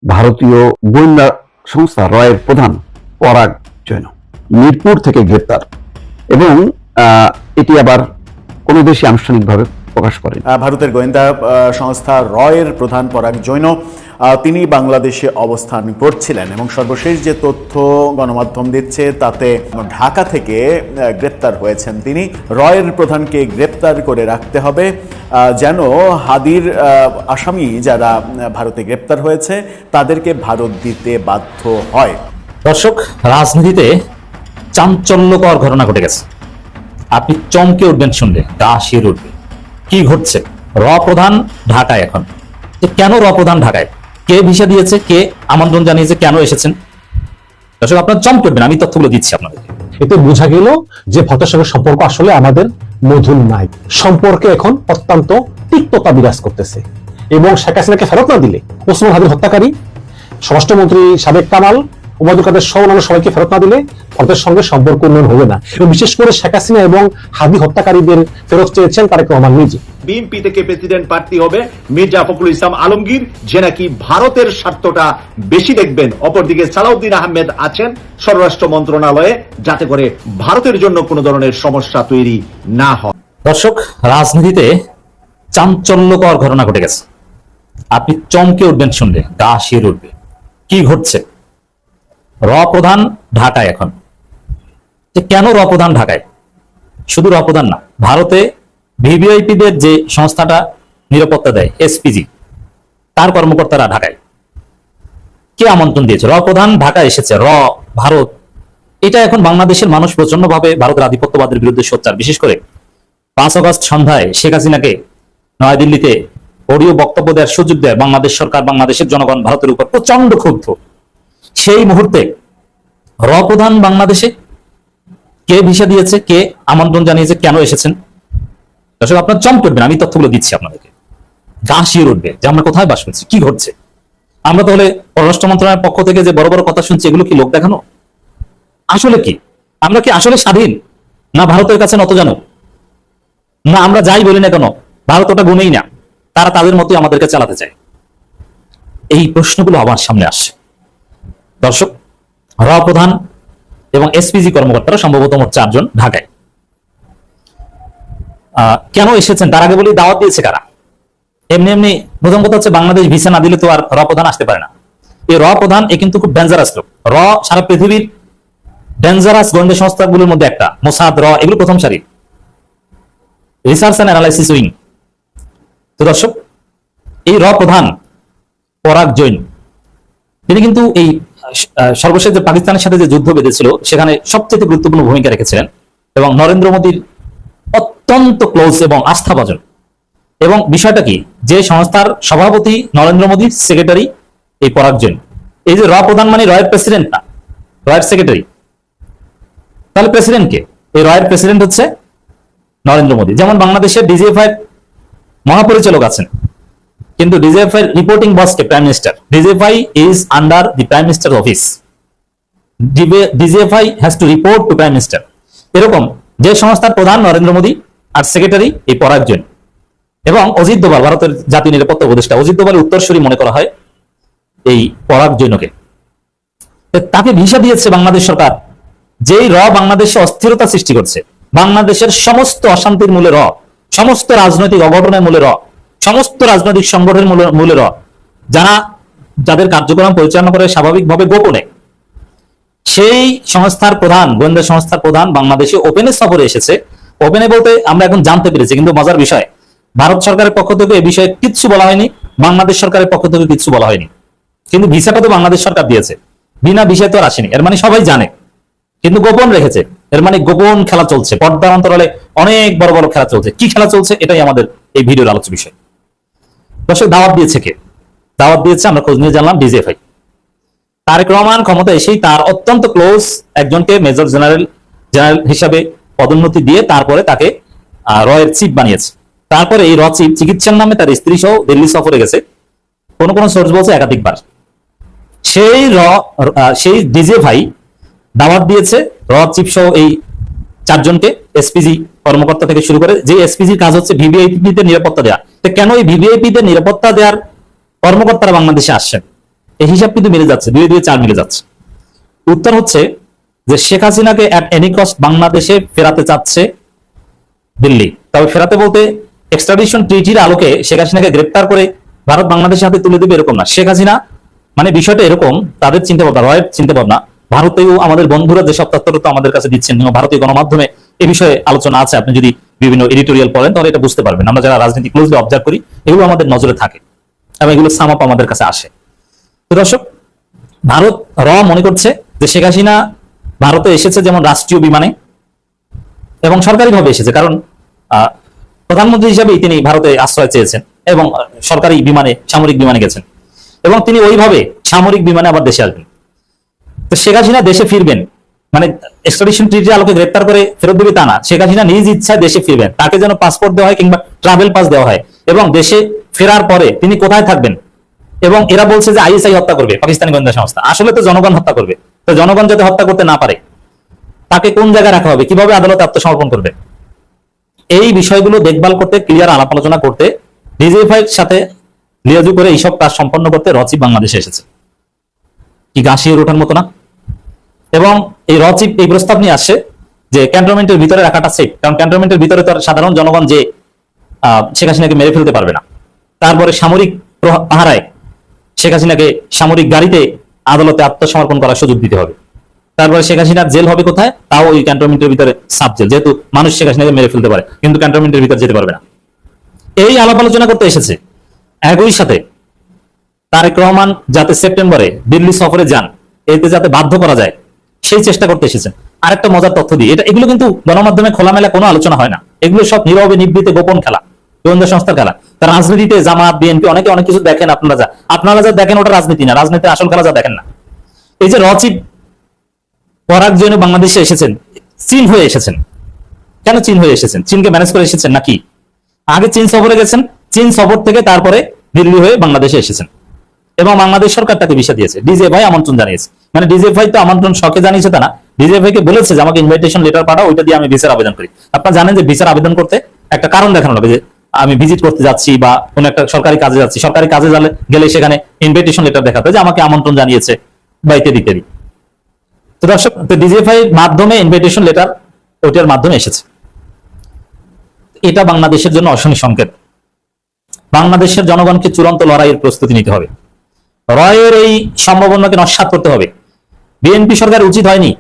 ভারতীয় গোয়েন্দা সংস্থা রয়ের প্রধান পরাগ জৈন মিরপুর থেকে গ্রেপ্তার এবং এটি আবার কোনো দেশই আনুষ্ঠানিকভাবে প্রকাশ করেনি। ভারতের গোয়েন্দা সংস্থা রয়ের প্রধান পরাগ জৈন তিনি বাংলাদেশে অবস্থান করছিলেন এবং সর্বশেষ যে তথ্য গণমাধ্যম দিচ্ছে তাতে ঢাকা থেকে গ্রেপ্তার হয়েছেন তিনি। রয়ের প্রধানকে গ্রেপ্তার করে রাখতে হবে যেন হাদির আসামি যারা ভারতে গ্রেপ্তার হয়েছে তাদেরকে ভারত দিতে বাধ্য হয়। দর্শক, রাজনীতিতে চাঞ্চল্যকর ঘটনা ঘটে গেছে। আপনি চমকে উঠবেন শুনলে, গা শিউরে উঠবে। কি ঘটছে? র প্রধান ঢাকায় এখন। কেন র প্রধান ঢাকায়? কে ভিসা দিয়েছে, কে আমন্ত্রণ জানিয়েছে, কেন এসেছেন? দর্শক, আপনার চমকে উঠবেন, আমি তথ্যগুলো দিচ্ছি আপনাদেরকে। এতে বোঝা গেল যে ভারতের সঙ্গে সম্পর্ক আসলে আমাদের মধুর নাই। সম্পর্কে এখন অত্যন্ত তিক্ততা বিরাজ করতেছে এবং শেখ হাসিনাকে ফেরত না দিলে, ওসমান হাদির হত্যাকারী, স্বরাষ্ট্রমন্ত্রী সাবেক কামাল, ওবায়দুল কাদের সহ অন্যান্য সবাইকে ফেরত না দিলে ভারতের সঙ্গে সম্পর্ক উন্নয়ন হবে না। এবং বিশেষ করে শেখ হাসিনা এবং হাদি হত্যাকারীদের ফেরত চেয়েছেন তারেক রহমান নিজে। বিএনপি থেকে প্রেসিডেন্ট প্রার্থী হবে মির্জা ফখরুল ইসলাম আলমগীর, যে নাকি ভারতের স্বার্থটা বেশি দেখবেন। অপরদিকে সালাউদ্দিন আহমেদ আছেন স্বরাষ্ট্র মন্ত্রণালয়ে, যাতে করে ভারতের জন্য কোনো ধরনের সমস্যা তৈরি না হয়। দর্শক, রাজনীতিতে চাঞ্চল্যকর ঘটনা ঘটে গেছে। আপনি চমকে উঠবেন শুনলে, গা শিউরে উঠবে। কি ঘটছে? র প্রধান ঢাকায় এখন। কেন র প্রধান ঢাকায়? শুধু র প্রধান না, ভারতে ভিভিআইপিদের যে সংস্থাটা নিরাপত্তা দেয়, এসপিজি, তার কর্মকর্তারা ঢাকায়। কে আমন্ত্রণ দিয়েছে? র প্রধান ঢাকায় এসেছে। র ভারত, এটা এখন বাংলাদেশের মানুষ প্রচন্ড ভাবে ভারতের আধিপত্যবাদের বিরুদ্ধে সোচ্চার। বিশেষ করে 5 আগস্ট সন্ধ্যায় শেখ হাসিনাকে নয়াদিল্লিতে অডিও বক্তব্য দেওয়ার সুযোগ দেয় বাংলাদেশ সরকার, বাংলাদেশের জনগণ ভারতের উপর প্রচন্ড ক্ষুব্ধ। সেই মুহূর্তে র প্রধান বাংলাদেশে। কে ভিসা দিয়েছে, কে আমন্ত্রণ জানিয়েছে, কেন এসেছেন? দর্শক, আপনার চমকে উঠবেন, আমি তথ্যগুলো দিচ্ছি আপনাদেরকে। গা শিউরে উঠবে যে আমরা কোথায় বাস করছি, কি ঘটছে। আমরা তাহলে পররাষ্ট্র মন্ত্রণালয়ের পক্ষ থেকে যে বড় বড় কথা শুনছি, এগুলো কি লোক দেখানো? আসলে কি আমরা কি আসলে স্বাধীন, না ভারতের কাছে নত জানো? না আমরা যাই বলি না কেন ভারত ওটা গুনেই না, তারা তাদের মতোই আমাদেরকে চালাতে চায়? এই প্রশ্নগুলো আমার সামনে আসে। দর্শক, র প্রধান এবং এসপিজি কর্মকর্তারা সম্ভবত মোট 4 জন ঢাকায়। কেন এসেছেন তার আগে বলি, দাওয়াত দিয়েছে কারা? এমনি এমনি প্রথম কথা হচ্ছে, বাংলাদেশ ভিসা না দিলে তো আর র প্রধান আসতে পারে না। এই র প্রধান এ কিন্তু খুব ডেঞ্জারাস লোক। র সারা পৃথিবীর ডেঞ্জারাস গোয়েন্দা সংস্থাগুলোর মধ্যে একটা। মোসাদ, র, এগুলো প্রথম সারি, রিসার্চ এন্ড অ্যানালাইসিস উইং। তো দর্শক, এই র প্রধান পরাগ জৈন, তিনি কিন্তু এই সর্বশেষ যে পাকিস্তানের সাথে যে যুদ্ধ বেঁধেছিল সেখানে সবচেয়ে গুরুত্বপূর্ণ ভূমিকা রেখেছিলেন এবং নরেন্দ্র মোদীর অত্যন্ত ক্লোজ এবং আস্থাভাজন। এবং বিষয়টা কি, যে সংস্থার সভাপতি নরেন্দ্র মোদীর সেক্রেটারি এই পরাগ জৈন। এই যে র প্রধান মানে রয়ের প্রেসিডেন্ট না, রয়ের সেক্রেটারি। তাহলে প্রেসিডেন্ট কে? এই রয়ের প্রেসিডেন্ট হচ্ছে নরেন্দ্র মোদী। যেমন বাংলাদেশের ডিজিএফআই মহাপরিচালক আছেন, কিন্তু ডিজিএফআই রিপোর্টিং বস কে? Prime minister. DGFI is under the prime minister office. DGFI has to report to prime minister. এরকম যে সংস্থার প্রধান নরেন্দ্র মোদী আর সেক্রেটারি এই পরাগ জৈন। এবং অজিত দোভাল, ভারতের জাতীয় নিরাপত্তা উপদেষ্টা, অজিত দোভালের উত্তরসূরি মনে করা হয় এই পরাগ জৈনকে। তাকে ভিসা দিয়েছে বাংলাদেশ সরকার, যেই র বাংলাদেশে অস্থিরতা সৃষ্টি করছে। বাংলাদেশের সমস্ত অশান্তির মূলে র, সমস্ত রাজনৈতিক অঘটনের মূলে র, সমস্ত রাজনৈতিক সংগঠনের মূলে র, যাদের কার্যক্রম পরিচালনা করে স্বাভাবিকভাবে গোপনে, সেই সংস্থার প্রধান, গোয়েন্দা সংস্থার প্রধান বাংলাদেশে ওপেনে সফরে এসেছে। ওপেনে বলতে আমরা এখন জানতে পেরেছি, কিন্তু মজার বিষয়, ভারত সরকারের পক্ষ থেকে এই বিষয়ে কিচ্ছু বলা হয়নি, বাংলাদেশ সরকারের পক্ষ থেকে কিচ্ছু বলা হয়নি। কিন্তু ভিসাটা তো বাংলাদেশ সরকার দিয়েছে, বিনা ভিসায় তো আর আসেনি। এর মানে সবাই জানে, কিন্তু গোপন রেখেছে। এর মানে গোপন খেলা চলছে, পর্দার অন্তরালে অনেক বড় বড় খেলা চলছে। কি খেলা চলছে, এটাই আমাদের এই ভিডিওর আলোচ্য বিষয়। দর্শক, দাওয়াত দিয়েছে কে? দাওয়াত দিয়েছে, আমরা খোঁজ নিয়ে জানলাম, ডিজিএফআই। তারেক রহমান ক্ষমতা এসেই তার অত্যন্ত ক্লোজ একজনকে মেজর জেনারেল হিসাবে পদোন্নতি দিয়ে তারপরে তাকে রয়ের চিফ বানিয়েছে। তারপরে এই র চিফ চিকিৎসার নামে তার স্ত্রী সহ দিল্লি সফরে গেছে, কোন কোন সোর্স বলছে একাধিকবার। সেই ডিজিএফআই দাওয়াত দিয়েছে র চিফ সহ এই 4 জনকে, এসপিজি কর্মকর্তা থেকে শুরু করে। যে এসপিজির কাজ হচ্ছে ভিভিআইপিদের নিরাপত্তা দেওয়া। কেন এই ভিভিআইপিদের নিরাপত্তা দেওয়ার কর্মকর্তারা বাংলাদেশে আসছেন? এই হিসাব কিন্তু মিলে যাচ্ছে, 2 2 4 মিলে যাচ্ছে। উত্তর হচ্ছে যে শেখ হাসিনাকে অ্যাট এনি কস্ট বাংলাদেশে ফেরাতে চাচ্ছে দিল্লি। তবে ফেরাতে বলতে এক্সট্রাডিশন ট্রিটির আলোকে শেখ হাসিনাকে গ্রেপ্তার করে ভারত বাংলাদেশের হাতে তুলে দেবে এরকম না। শেখ হাসিনা মানে বিষয়টা এরকম, তাদের চিন্তা ভাবনা, রয়ের চিন্তা ভাবনা, ভারতেও আমাদের বন্ধুরা যেসব তথ্য আমাদের কাছে দিচ্ছেন, ভারতীয় গণমাধ্যমে এ বিষয়ে আলোচনা আছে, আপনি যদি বিভিন্ন এডিটোরিয়াল পড়েন তাহলে এটা বুঝতে পারবেন। আমরা যারা রাজনীতি ক্লোজলি অবজার্ভ করি এগুলো আমাদের নজরে থাকে এবং এগুলো সাম আপ আমাদের কাছে আসে। তো দর্শক, ভারত মনে করছে যে শেখ হাসিনা ভারতে এসেছে যেমন রাষ্ট্রীয় বিমানে এবং সরকারিভাবে এসেছে, কারণ প্রধানমন্ত্রী হিসেবেই তিনি ভারতে আশ্রয় চেয়েছেন এবং সরকারি বিমানে, সামরিক বিমানে গেছেন এবং তিনি ওইভাবে সামরিক বিমানে আবার দেশে আসবেন। তো শেখ হাসিনা দেশে ফিরবেন মানে এক্সট্রাডিশন ট্রিটির আলোকে গ্রেপ্তার করে ফেরত দেবে তা না, শেখ হাসিনা নিজ ইচ্ছায় দেশে ফিরবেন, তাকে যেন পাসপোর্ট দেওয়া হয় কিংবা ট্রাভেল পাস দেওয়া হয় এবং দেশে ফেরার পরে তিনি কোথায় থাকবেন। এবং এরা বলছে যে আইএসআই হত্যা করবে, পাকিস্তানি গোয়েন্দা সংস্থা, আসলে তো জনগণ হত্যা করবে। তো জনগণ যাতে হত্যা করতে না পারে তাকে কোন জায়গায় রাখা হবে, কিভাবে আদালতে আত্মসমর্পণ করবে, এই বিষয়গুলো দেখভাল করতে, ক্লিয়ার আলাপ আলোচনা করতে, ডিজিএফআই এর সাথে লিয়াজু করে এইসব কাজ সম্পন্ন করতে রচিব বাংলাদেশে এসেছে। কি গাছিয়ে ওঠার মতো না? এবং এই রচিব এই প্রস্তাব নিয়ে আসছে যে ক্যান্টনমেন্টের ভিতরে রাখাটা সেফ, কারণ ক্যান্টনমেন্টের ভিতরে তো সাধারণ জনগণ যে শেখ হাসিনাকে মেরে ফেলতে পারবে না। তারপরে সামরিক পাহারায় শেখ হাসিনাকে সামরিক গাড়িতে আদালতে আত্মসমর্পণ করার সুযোগ দিতে হবে। তারপরে শেখ হাসিনার জেল হবে কোথায়, তাও ওই ক্যান্টনমেন্টের ভিতরে সাব জেল, যেহেতু মানুষ শেখ হাসিনাকে মেরে ফেলতে পারে কিন্তু ক্যান্টনমেন্টের ভিতরে যেতে পারবে না। এই আলাপ আলোচনা করতে এসেছে। একই সাথে তারেক রহমান যাতে সেপ্টেম্বরে দিল্লি সফরে যান, এতে যাতে বাধ্য করা যায় সেই চেষ্টা করতে এসেছেন। আরেকটা মজার তথ্য দিই, এগুলো কিন্তু গণমাধ্যমে খোলামেলা কোনো আলোচনা হয় না, এগুলো সব নীরবে নিবৃতে গোপন খেলা, গোয়েন্দা সংস্থার খেলা। তার রাজনীতিতে জামাত, বিএনপি অনেকে অনেক কিছু দেখেন, আপনারা যা দেখেন ওটা রাজনীতি না, রাজনীতির আসল খেলা যা দেখেন না। এই যে রচিব পরাগ জৈন বাংলাদেশে এসেছেন, চীন হয়ে এসেছেন। কেন চীন হয়ে এসেছেন? চীনকে ম্যানেজ করে এসেছেন নাকি? আগে চীন সফরে গেছেন, চীন সফর থেকে তারপরে দিল্লি হয়ে বাংলাদেশে এসেছেন এবং বাংলাদেশ সরকার তাকে ভিসা দিয়েছে, ডিজিএফআই আমন্ত্রণ জানিয়েছে। মানে ডিজিএফআই তো আমন্ত্রণ শখে জানিয়েছে তা না, ডিজিএফআই কে বলেছে যে আমাকে ইনভাইটেশন লেটার পাঠাও, ওইটা দিয়ে আমি ভিসার আবেদন করি। আপনারা জানেন যে ভিসার আবেদন করতে একটা কারণ দেখানো হবে, যে আমি ভিজিট করতে যাচ্ছি বা কোন একটা সরকারি কাজে যাচ্ছি, সরকারি কাজে গেলে সেখানে ইনভাইটেশন লেটার দেখাতে হয় যে আমাকে আমন্ত্রণ জানিয়েছে বা ইত্যাদি ইত্যাদি। তো দর্শক, ডিজিএফআই মাধ্যমে ইনভাইটেশন লেটার ওটার মাধ্যমে এসেছে। এটা বাংলাদেশের জন্য অশনি সংকেত। বাংলাদেশের জনগণকে চূড়ান্ত লড়াইয়ের প্রস্তুতি নিতে হবে, রয়ের এই সম্ভাবনাকে নস্যাৎ করতে হবে। বিএনপি সরকার উচিত হয়নি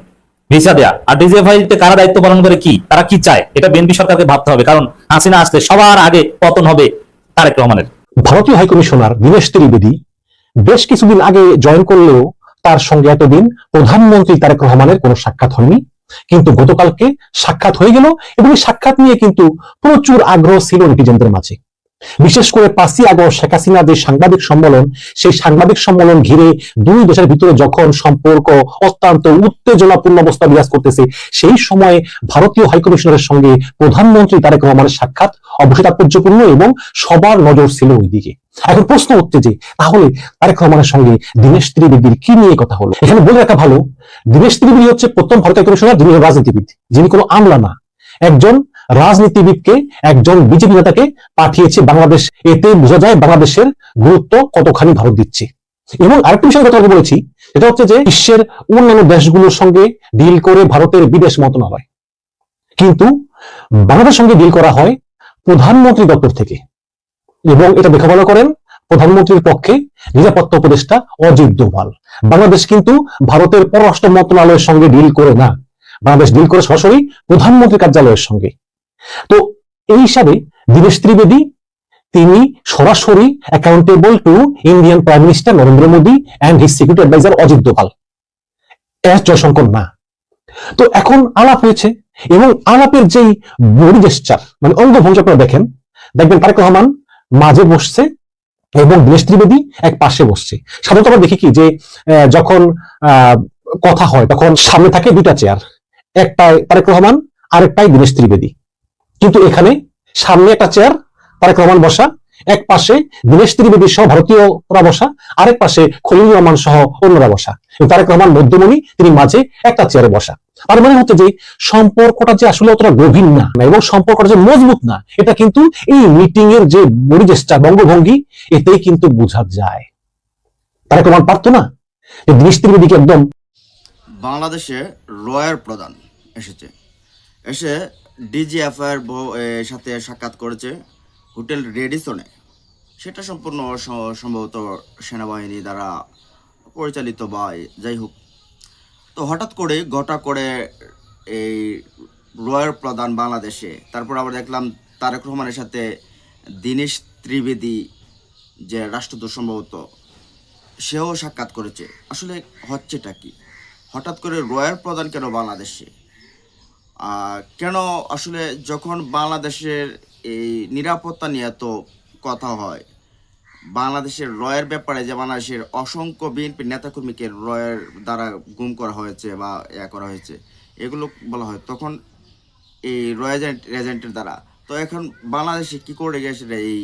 ভিসা দেয়া। আর ডিজিএফআই তে কারা দায়িত্ব পালন করে, কি তারা কি চায়, এটা বিএনপি সরকারকে ভাবতে হবে, কারণ হাসিনা আসলে সবার আগে পতন হবে তারেক রহমানের। ভারতীয় হাইকমিশনার দীনেশ ত্রিবেদী বেশ কিছুদিন আগে জয়েন করলেও তার সঙ্গে এতদিন প্রধানমন্ত্রী তারেক রহমানের কোনো সাক্ষাৎ হয়নি, কিন্তু গতকালকে সাক্ষাৎ হয়ে গেল এবং এই সাক্ষাৎ নিয়ে কিন্তু প্রচুর আগ্রহ ছিল নেটিজেনদের মাঝে। বিশেষ করে 5ই আগস্ট শেখ হাসিনা যে সাংবাদিক সম্মেলন, সেই সাংবাদিক সম্মেলন ঘিরে দুই দেশের ভিতরে যখন সম্পর্ক অত্যন্ত উত্তেজনাপূর্ণ অবস্থা বিরাজ করতেছে, সেই সময়ে ভারতীয় হাইকমিশনারের সঙ্গে প্রধানমন্ত্রী তারেক রহমানের সাক্ষাৎ অবশ্যই তাৎপর্যপূর্ণ এবং সবার নজর ছিল ওইদিকে। এখন প্রশ্ন হচ্ছে যে তাহলে তারেক রহমানের সঙ্গে দীনেশ ত্রিবেদীর কি নিয়ে কথা হলো? এখানে বলে রাখা ভালো, দীনেশ ত্রিবেদী হচ্ছে প্রথম ভারতীয় হাইকমিশনার যিনি রাজনীতিবিদ, যিনি কোনো আমলা না, একজন রাজনীতিবিদকে, একজন বিজেপি নেতাকে পাঠিয়েছে বাংলাদেশ। এতে বোঝা যায় বাংলাদেশের গুরুত্ব কতখানি ভারত দিচ্ছে। এবং আরেকটা বিষয়ের কথা বলেছি, সেটা হচ্ছে যে বিশ্বের অন্যান্য দেশগুলোর সঙ্গে ডিল করে ভারতের বিদেশ মন্ত্রণালয়, কিন্তু বাংলাদেশের সঙ্গে ডিল করা হয় প্রধানমন্ত্রী দপ্তর থেকে। এবং এটা দেখাবলা করেন প্রধানমন্ত্রীর পক্ষে নিরাপত্তা উপদেষ্টা অজিত ডোভাল। বাংলাদেশ কিন্তু ভারতের পররাষ্ট্র মন্ত্রণালয়ের সঙ্গে ডিল করে না, বাংলাদেশ ডিল করে সরাসরি প্রধানমন্ত্রী কার্যালয়ের সঙ্গে। তো এই হিসাবে দীনেশ ত্রিবেদী তিনি সরাসরি accountable to Indian prime minister Narendra Modi and his security adviser Ajit Doval, S Jaishankar না। তো এখন আলাপ হয়েছে এবং আলাপের যেই বডি জেস্চার মানে অঙ্গভঙ্গি আপনারা দেখবেন তারেক রহমান মাঝে বসছে এবং দীনেশ ত্রিবেদী এক পাশে বসছে। সাধারণত আমরা দেখি কি যে যখন কথা হয় তখন সামনে থাকে দুটা চেয়ার, একটায় তারেক রহমান আরেকটাই দীনেশ ত্রিবেদী, কিন্তু এখানে সামনে একটা চেয়ার তারেক রহমান বসা, এক পাশে দীনেশ ত্রিবেদী সহ ভারতীয়রা বসা, আরেক পাশে খলিলুর রহমান সহ অন্যরা বসা, তারেক রহমান মধ্যমণি, তিনি মাঝে একটা চেয়ারে বসা। তার মানে হচ্ছে যে সম্পর্কটা যে আসলে অতটা গভীর না এবং সম্পর্কটা যে মজবুত না, এটা কিন্তু এই মিটিং এর যে বডি জেস্চার বঙ্গভঙ্গি এতেই কিন্তু বোঝা যায়। তারা প্রমাণ পারতো না যে দীনেশ ত্রিবেদীকে একদম বাংলাদেশে রয়ের প্রধান এসে ডিজিএফআই এর সাথে সাক্ষাৎ করেছে হোটেল রেডিসনে। সেটা সম্পূর্ণ সম্ভবত সেনাবাহিনী দ্বারা পরিচালিত বা যাই হোক। তো হঠাৎ করে এই রয়ের প্রধান বাংলাদেশে, তারপর আবার দেখলাম তারেক রহমানের সাথে দীনেশ ত্রিবেদী যে রাষ্ট্রদূত সম্ভবত, সেও সাক্ষাৎ করেছে। আসলে হচ্ছেটা কি? হঠাৎ করে রয়ের প্রধান কেন বাংলাদেশে? কেন আসলে যখন বাংলাদেশের এই নিরাপত্তা নিয়ে তো কথা হয়, বাংলাদেশের রয়ের ব্যাপারে যে বাংলাদেশের অসংখ্য বিএনপি নেতাকর্মীকে রয়ের দ্বারা গুম করা হয়েছে বা করা হয়েছে, এগুলো বলা হয় তখন এই রয় এজেন্টের দ্বারা। তো এখন বাংলাদেশে কি করে গেছে এই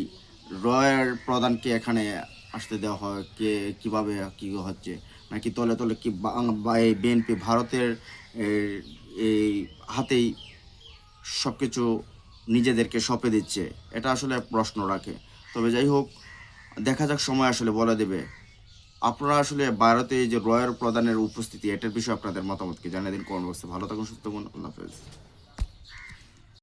রয়ের প্রধানকে এখানে আসতে দেওয়া হয়? কিভাবে কি হচ্ছে? নাকি তলে তলে কি এই বিএনপি ভারতের এই হাতেই সব কিছু নিজেদেরকে সঁপে দিচ্ছে? এটা আসলে প্রশ্ন রাখে। তবে যাই হোক, দেখা যাক, সময় আসলে বলে দেবে। আপনারা আসলে ভারতে এই যে রয়ের প্রধানের উপস্থিতি, এটার বিষয়ে আপনাদের মতামত কি জানিয়ে দিন কমেন্ট বক্সে। ভালো থাকুন, সুস্থ থাকুন, আল্লাহ হাফেজ।